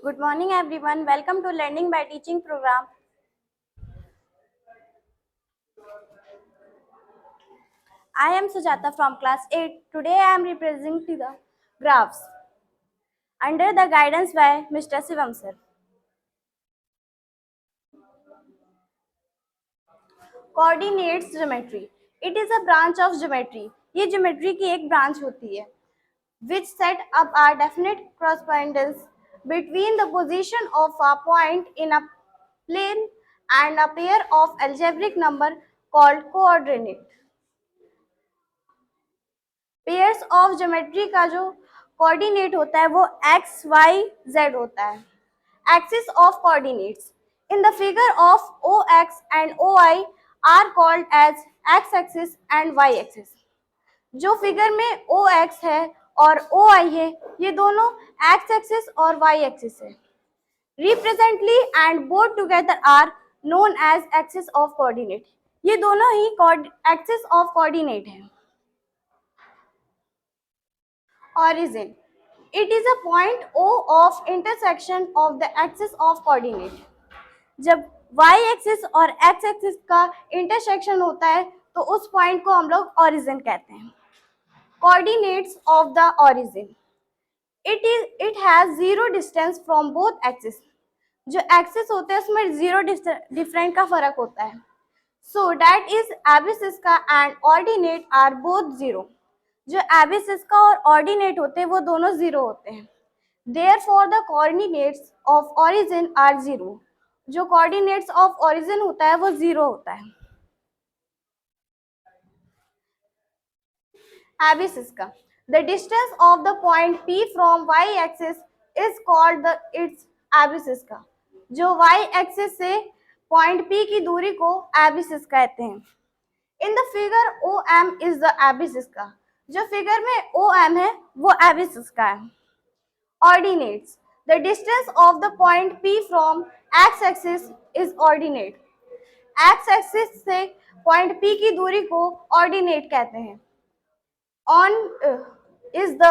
Good morning everyone. Welcome to Learning by Teaching program. I am Sujata from class 8. Today I am representing the graphs under the guidance by Mr. Shivam sir. Coordinates geometry. It is a branch of geometry. ये geometry की एक branch होती है which set up a definite correspondence between the position of a point in a plane and a pair of algebraic number called coordinate. Pairs of geometry का जो coordinate होता है वो एक्स वाई जेड होता है. Axis of coordinates in the figure of O X and O Y are called as X axis and Y axis. जो figure में O x है और ओ आई है ये दोनों एक्स एक्सिस और वाई एक्सिस है. रिप्रेजेंटली and both together are known as axis of coordinate. ये दोनों ही एक्सिस ऑफ कोऑर्डिनेट है. Origin. It is a point O of intersection of the axis of coordinate. जब y एक्सिस और x axis का intersection होता है तो उस पॉइंट को हम लोग origin कहते हैं. Coordinates of the origin. It has zero distance from both axis. जो एक्सिस होते हैं उसमें जीरो डिफरेंट का फर्क होता है. So that is abscissa का and ordinate are both zero. जो एबिसिस का और ऑर्डिनेट होते हैं वो दोनों जीरो होते हैं. Therefore the coordinates of origin are zero. जो कोऑर्डिनेट्स ऑफ ओरिजिन होता है वो जीरो होता है. एबिसिस का the distance of the point P from y axis is called its abscissa का. जो y एक्सिस से पॉइंट P की दूरी को एबिसिस कहते हैं. In the figure OM is the abscissa का. जो फिगर में OM है वो एबिसिस का है. Ordinates. The distance of the point P from x axis is ordinate. x axis से point P की दूरी को ordinate कहते हैं. On is the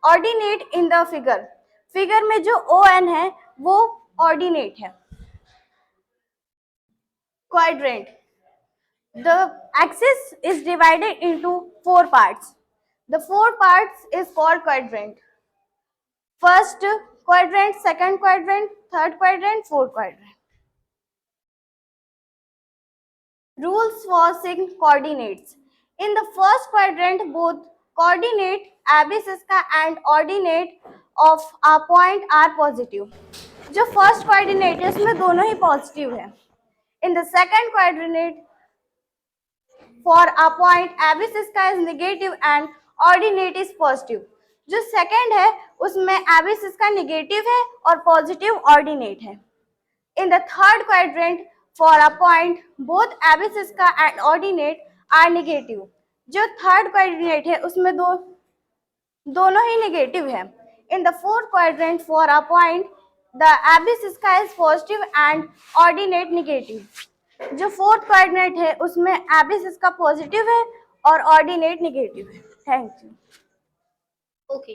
ordinate in the figure. Figure में जो ON है वो ordinate है. Quadrant. The axis is divided into four parts. The four parts is called quadrant. First quadrant, second quadrant, third quadrant, fourth quadrant. Rules for sign coordinates. In the first quadrant, both coordinate abscissa and ordinate of a point are positive. जो first coordinate है उसमें दोनों ही positive है. In the second quadrant, for a point abscissa is negative and ordinate is positive. जो second है उसमें abscissa का negative है और पॉजिटिव ऑर्डिनेट है. In the third quadrant for a point both abscissa and ordinate are negative. जो third quadrant है उसमें दोनों ही नेगेटिव है. In the fourth quadrant for a point the abscissa is positive and ordinate negative. जो fourth quadrant है उसमें abscissa का पॉजिटिव है और ऑर्डिनेट नेगेटिव है. Thank you. Okay.